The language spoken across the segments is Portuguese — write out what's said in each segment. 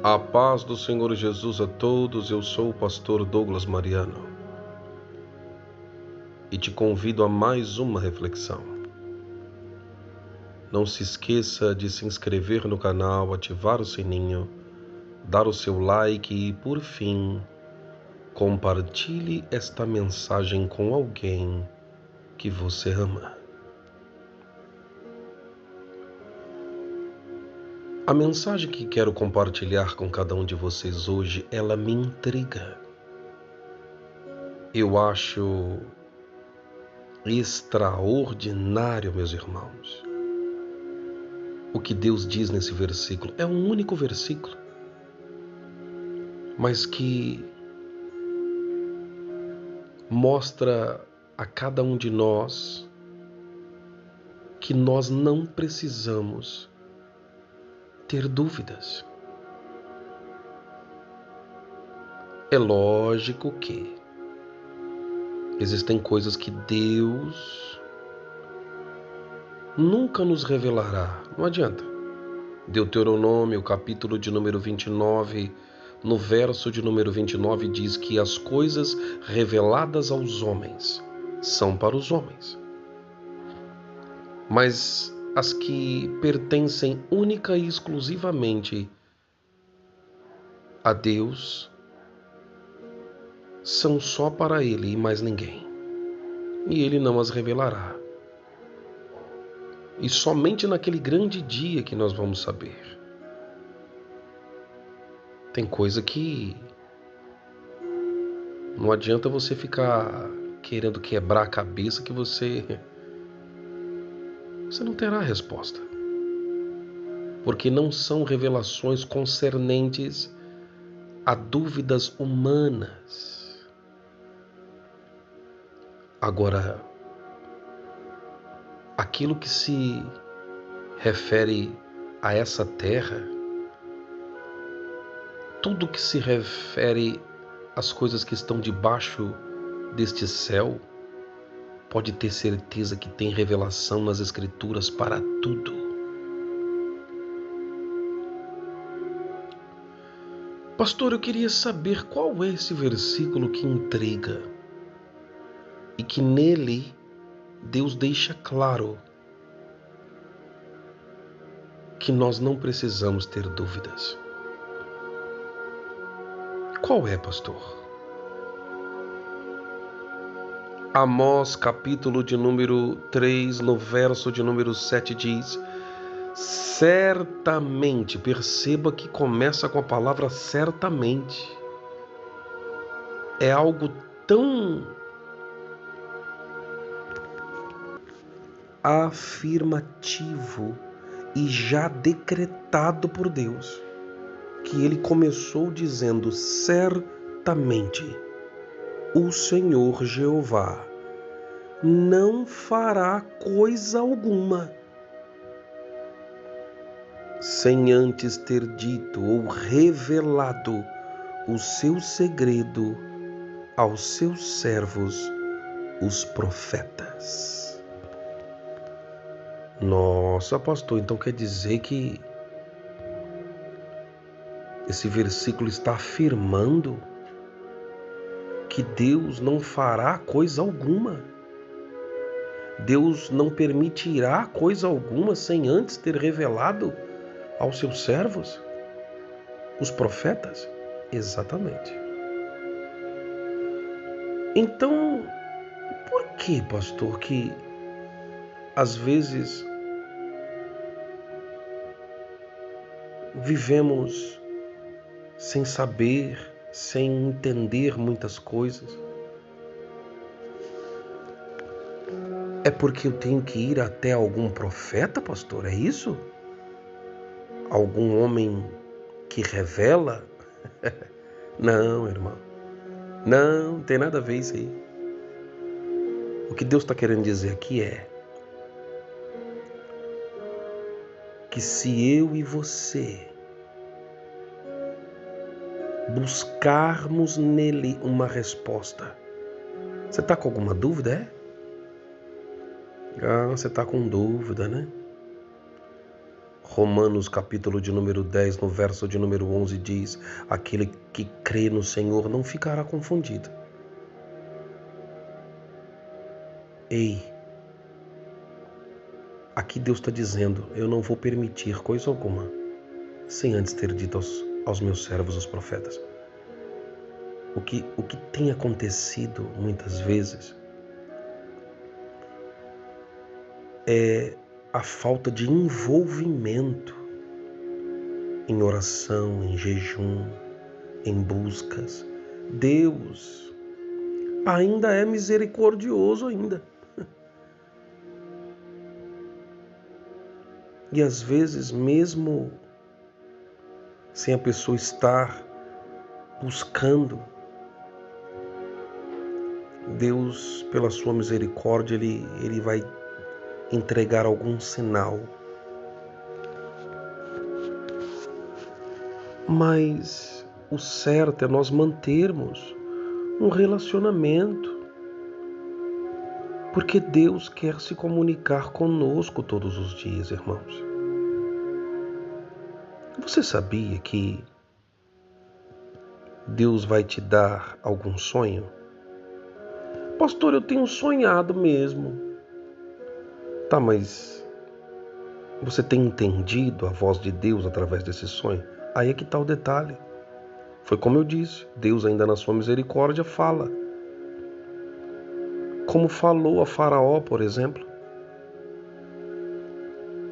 A paz do Senhor Jesus a todos, eu sou o pastor Douglas Mariano e te convido a mais uma reflexão. Não se esqueça de se inscrever no canal, ativar o sininho, dar o seu like e, por fim, compartilhe esta mensagem com alguém que você ama. A mensagem que quero compartilhar com cada um de vocês hoje, ela me intriga. Eu acho extraordinário, meus irmãos, o que Deus diz nesse versículo. É um único versículo, mas que mostra a cada um de nós que nós não precisamos ter dúvidas. É lógico que existem coisas que Deus nunca nos revelará. Não adianta. Deuteronômio, capítulo de número 29, no verso de número 29, diz que as coisas reveladas aos homens são para os homens. Mas as que pertencem única e exclusivamente a Deus são só para Ele e mais ninguém. E Ele não as revelará. E somente naquele grande dia que nós vamos saber. Tem coisa que não adianta você ficar querendo quebrar a cabeça que você não terá resposta. Porque não são revelações concernentes a dúvidas humanas. Agora, aquilo que se refere a essa terra, tudo que se refere às coisas que estão debaixo deste céu, pode ter certeza que tem revelação nas Escrituras para tudo. Pastor, eu queria saber qual é esse versículo que intriga e que nele Deus deixa claro que nós não precisamos ter dúvidas. Qual é, pastor? Amós, capítulo de número 3, no verso de número 7 diz: certamente, perceba que começa com a palavra certamente. É algo tão afirmativo e já decretado por Deus, que ele começou dizendo: certamente o Senhor Jeová não fará coisa alguma sem antes ter dito ou revelado o seu segredo aos seus servos, os profetas. Nossa, pastor, então quer dizer que esse versículo está afirmando que Deus não fará coisa alguma. Deus não permitirá coisa alguma sem antes ter revelado aos seus servos, os profetas? Exatamente. Então, por que, pastor, que às vezes vivemos sem saber, sem entender muitas coisas? É porque eu tenho que ir até algum profeta, pastor? É isso? Algum homem que revela? Não, irmão. Não tem nada a ver isso aí. O que Deus está querendo dizer aqui é que se eu e você buscarmos nele uma resposta. Você está com alguma dúvida, é? Você está com dúvida, né? Romanos capítulo de número 10, no verso de número 11 diz: aquele que crê no Senhor não ficará confundido. Ei, aqui Deus está dizendo, eu não vou permitir coisa alguma, sem antes ter dito aos meus servos, os profetas. O que tem acontecido muitas vezes é a falta de envolvimento em oração, em jejum, em buscas. Deus ainda é misericordioso ainda. E às vezes, mesmo sem a pessoa estar buscando, Deus, pela sua misericórdia, Ele vai entregar algum sinal. Mas o certo é nós mantermos um relacionamento, porque Deus quer se comunicar conosco todos os dias, irmãos. Você sabia que Deus vai te dar algum sonho? Pastor, eu tenho sonhado mesmo. Tá, mas você tem entendido a voz de Deus através desse sonho? Aí é que está o detalhe. Foi como eu disse, Deus ainda na sua misericórdia fala. Como falou a Faraó, por exemplo.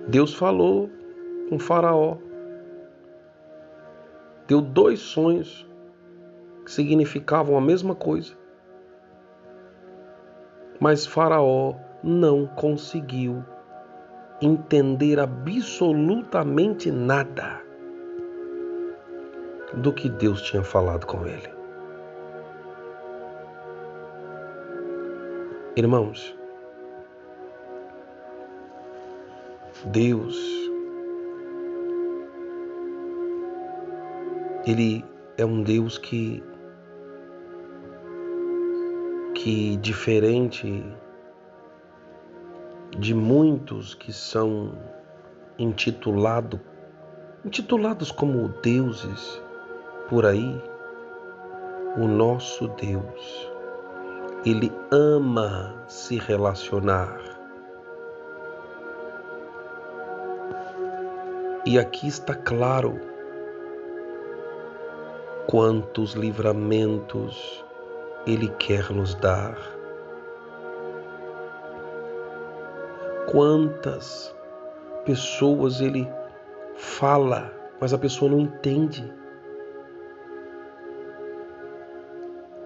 Deus falou com Faraó. Deu 2 sonhos que significavam a mesma coisa. Mas Faraó não conseguiu entender absolutamente nada do que Deus tinha falado com ele. Irmãos, Deus, Ele é um Deus que diferente de muitos que são intitulados como deuses por aí, o nosso Deus, Ele ama se relacionar. E aqui está claro quantos livramentos Ele quer nos dar. Quantas pessoas Ele fala, mas a pessoa não entende.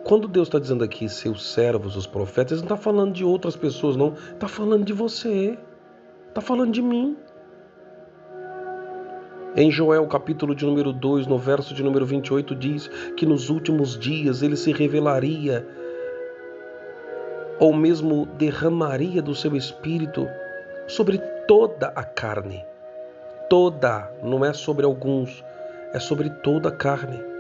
Quando Deus está dizendo aqui, seus servos, os profetas, Ele não está falando de outras pessoas, não. Está falando de você. Está falando de mim. Em Joel, capítulo de número 2, no verso de número 28, diz que nos últimos dias Ele se revelaria, ou mesmo derramaria do seu Espírito sobre toda a carne. Toda, não é sobre alguns, é sobre toda a carne.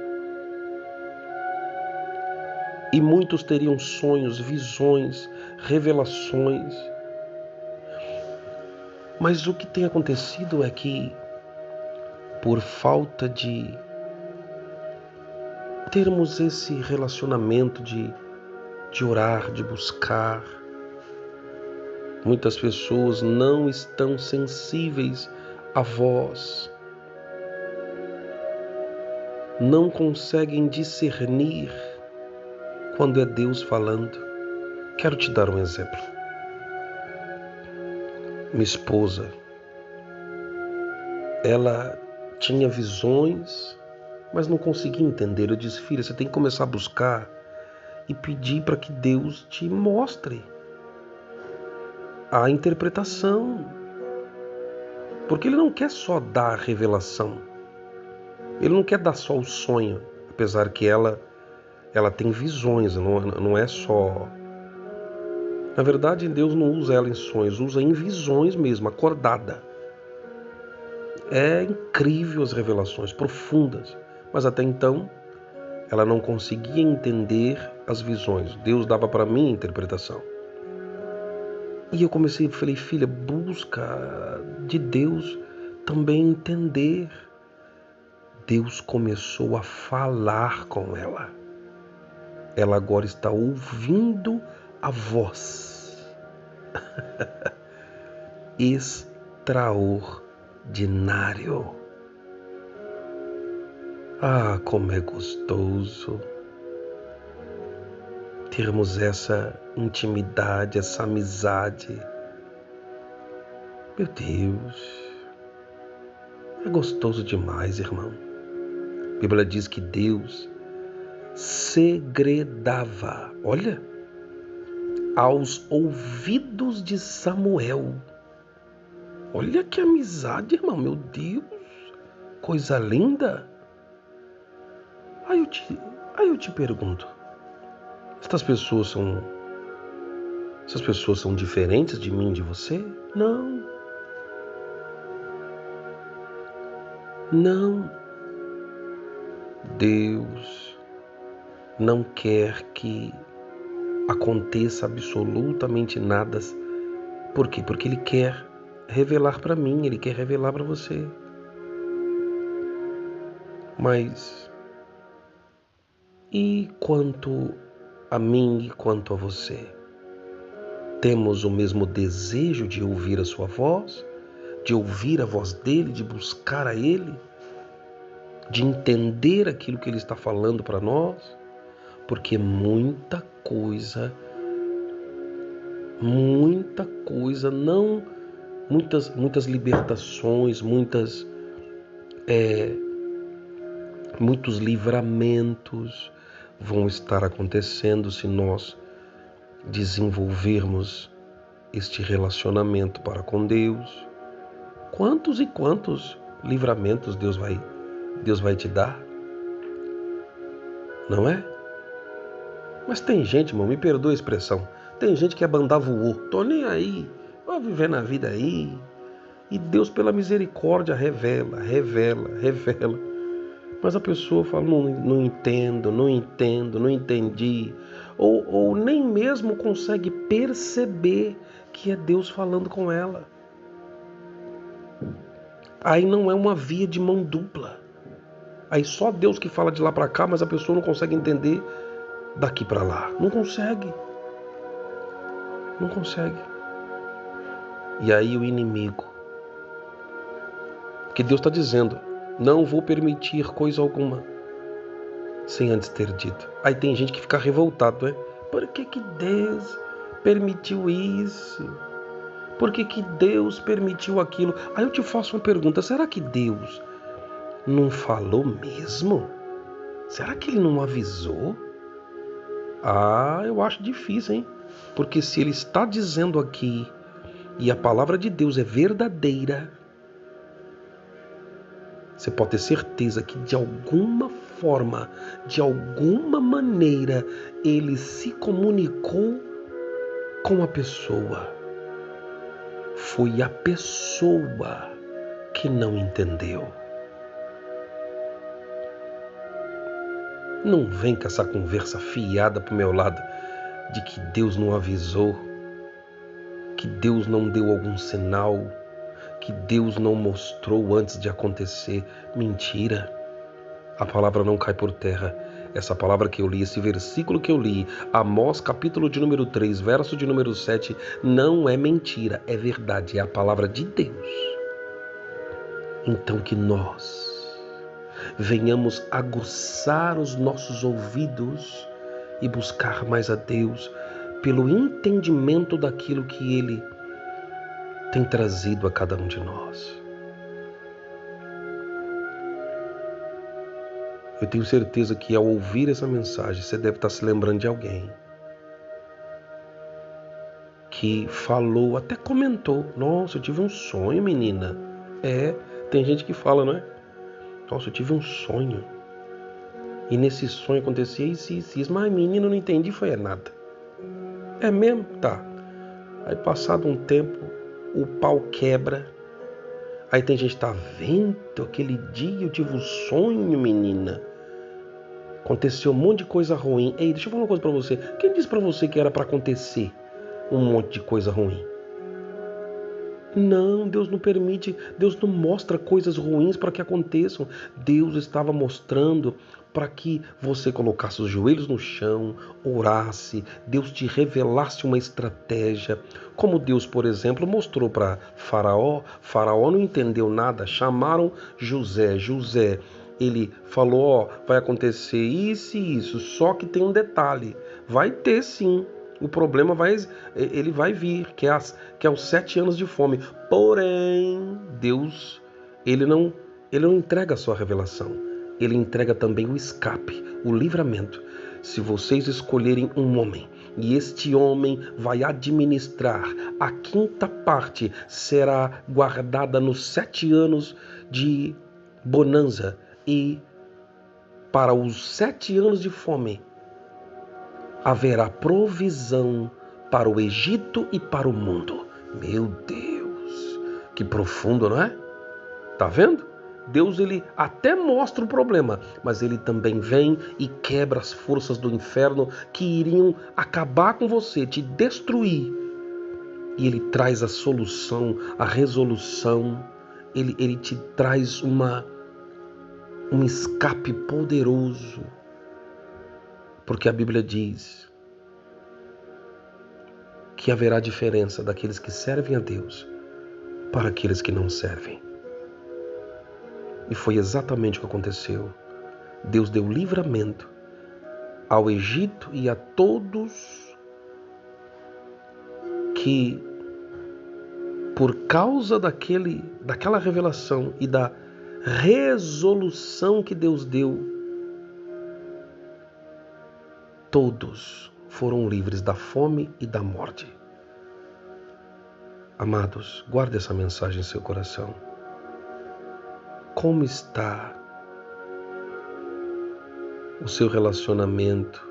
E muitos teriam sonhos, visões, revelações. Mas o que tem acontecido é que, por falta de termos esse relacionamento de orar, de buscar, muitas pessoas não estão sensíveis à voz, não conseguem discernir quando é Deus falando. Quero te dar um exemplo. Minha esposa, ela tinha visões, mas não conseguia entender. Eu disse, filha, você tem que começar a buscar e pedir para que Deus te mostre a interpretação. Porque Ele não quer só dar a revelação. Ele não quer dar só o sonho, apesar que ela tem visões, não é só... Na verdade, Deus não usa ela em sonhos, usa em visões mesmo, acordada. É incrível as revelações, profundas. Mas até então, ela não conseguia entender as visões. Deus dava para mim a interpretação. E eu falei, filha, busca de Deus também entender. Deus começou a falar com ela. Ela agora está ouvindo a voz. Extraordinário. Ah, como é gostoso termos essa intimidade, essa amizade. Meu Deus, é gostoso demais, irmão. A Bíblia diz que Deus segredava, olha, aos ouvidos de Samuel. Olha que amizade, irmão, meu Deus, coisa linda. Aí eu te pergunto, essas pessoas são diferentes de mim, de você? Não. Não. Deus não quer que aconteça absolutamente nada. Por quê? Porque Ele quer revelar para mim, Ele quer revelar para você. Mas e quanto a mim e quanto a você? Temos o mesmo desejo de ouvir a sua voz, de ouvir a voz dele, de buscar a ele, de entender aquilo que ele está falando para nós? Porque muitas libertações, muitos livramentos vão estar acontecendo se nós desenvolvermos este relacionamento para com Deus. Quantos e quantos livramentos Deus vai te dar? Não é? Mas tem gente, irmão, me perdoa a expressão, tem gente que é bandar voou, tô nem aí, vou viver na vida aí. E Deus, pela misericórdia, revela. Mas a pessoa fala, não entendo, não entendi. Ou nem mesmo consegue perceber que é Deus falando com ela. Aí não é uma via de mão dupla. Aí só Deus que fala de lá para cá, mas a pessoa não consegue entender daqui para lá. Não consegue. E aí o inimigo, que Deus está dizendo, não vou permitir coisa alguma sem antes ter dito. Aí tem gente que fica revoltado, né? Por que Deus permitiu isso? Por que Deus permitiu aquilo? Aí eu te faço uma pergunta, será que Deus não falou mesmo? Será que Ele não avisou? Ah, eu acho difícil, hein? Porque se Ele está dizendo aqui e a palavra de Deus é verdadeira, você pode ter certeza que de alguma forma, de alguma maneira, Ele se comunicou com a pessoa. Foi a pessoa que não entendeu. Não vem com essa conversa fiada pro meu lado de que Deus não avisou, que Deus não deu algum sinal, que Deus não mostrou antes de acontecer. Mentira. A palavra não cai por terra. Essa palavra que eu li, esse versículo que eu li, Amós capítulo de número 3, verso de número 7, não é mentira, é verdade, é a palavra de Deus. Então que nós venhamos aguçar os nossos ouvidos e buscar mais a Deus pelo entendimento daquilo que Ele tem trazido a cada um de nós. Eu tenho certeza que ao ouvir essa mensagem, você deve estar se lembrando de alguém que falou, até comentou, nossa, eu tive um sonho, menina. Tem gente que fala, não é? Nossa, eu tive um sonho. E nesse sonho acontecia isso, mas menina, eu não entendi, foi nada. É mesmo? Tá. Aí passado um tempo, o pau quebra. Aí tem gente que tá vendo, aquele dia eu tive um sonho, menina. Aconteceu um monte de coisa ruim. Ei, deixa eu falar uma coisa pra você. Quem disse pra você que era pra acontecer um monte de coisa ruim? Não, Deus não permite, Deus não mostra coisas ruins para que aconteçam. Deus estava mostrando para que você colocasse os joelhos no chão, orasse, Deus te revelasse uma estratégia. Como Deus, por exemplo, mostrou para Faraó, Faraó não entendeu nada, chamaram José, ele falou, ó, vai acontecer isso e isso, só que tem um detalhe, vai ter sim. O problema ele vai vir, que é os 7 anos de fome. Porém, Deus, ele não entrega a sua revelação. Ele entrega também o escape, o livramento. Se vocês escolherem um homem, e este homem vai administrar, a 5ª parte será guardada nos 7 anos de bonança, e para os 7 anos de fome, haverá provisão para o Egito e para o mundo. Meu Deus, que profundo, não é? Tá vendo? Deus, ele até mostra o problema, mas ele também vem e quebra as forças do inferno que iriam acabar com você, te destruir. E ele traz a solução, a resolução. Ele te traz um escape poderoso. Porque a Bíblia diz que haverá diferença daqueles que servem a Deus para aqueles que não servem. E foi exatamente o que aconteceu. Deus deu livramento ao Egito e a todos que, por causa daquela revelação e da resolução que Deus deu, todos foram livres da fome e da morte. Amados, guarde essa mensagem em seu coração. Como está o seu relacionamento,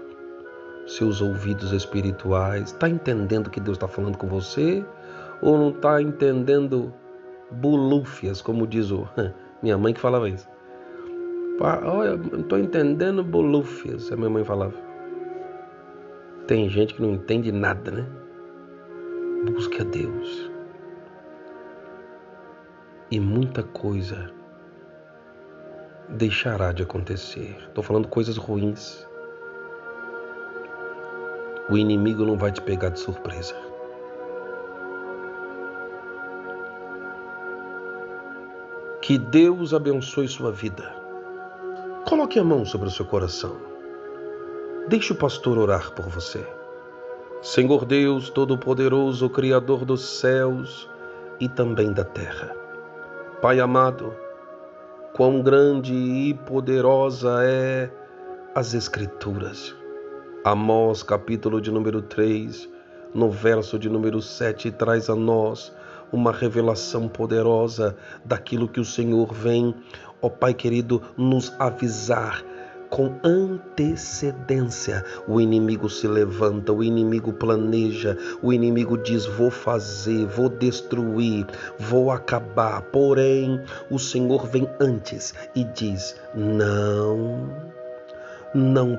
seus ouvidos espirituais? Está entendendo que Deus está falando com você? Ou não está entendendo bolúfias, como diz minha mãe que falava isso? Olha, não estou entendendo bolúfias, a minha mãe falava. Tem gente que não entende nada, né? Busque a Deus. E muita coisa deixará de acontecer. Estou falando coisas ruins. O inimigo não vai te pegar de surpresa. Que Deus abençoe sua vida. Coloque a mão sobre o seu coração. Deixe o pastor orar por você. Senhor Deus Todo-Poderoso, Criador dos céus e também da terra. Pai amado, quão grande e poderosa é as Escrituras. Amós, capítulo de número 3, no verso de número 7, traz a nós uma revelação poderosa daquilo que o Senhor vem, ó Pai querido, nos avisar. Com antecedência, o inimigo se levanta, o inimigo planeja, o inimigo diz, vou fazer, vou destruir, vou acabar. Porém, o Senhor vem antes e diz, não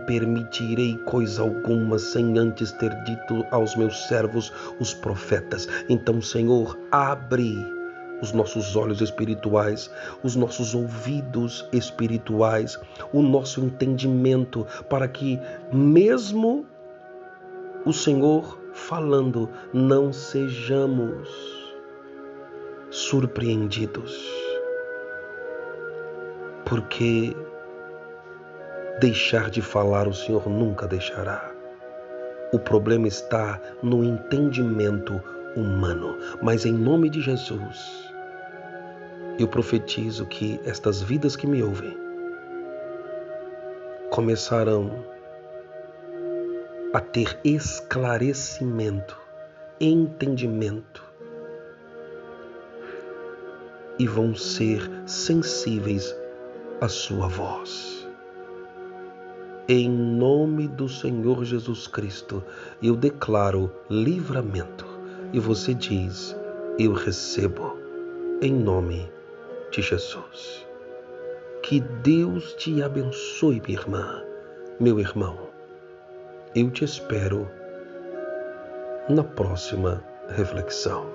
permitirei coisa alguma sem antes ter dito aos meus servos, os profetas. Então, Senhor, abre os nossos olhos espirituais, os nossos ouvidos espirituais, o nosso entendimento, para que mesmo o Senhor falando, não sejamos surpreendidos, porque deixar de falar o Senhor nunca deixará. O problema está no entendimento humano, mas em nome de Jesus, eu profetizo que estas vidas que me ouvem começarão a ter esclarecimento, entendimento e vão ser sensíveis à sua voz. Em nome do Senhor Jesus Cristo, eu declaro livramento e você diz, eu recebo em nome de Jesus. Que Deus te abençoe, minha irmã, meu irmão. Eu te espero na próxima reflexão.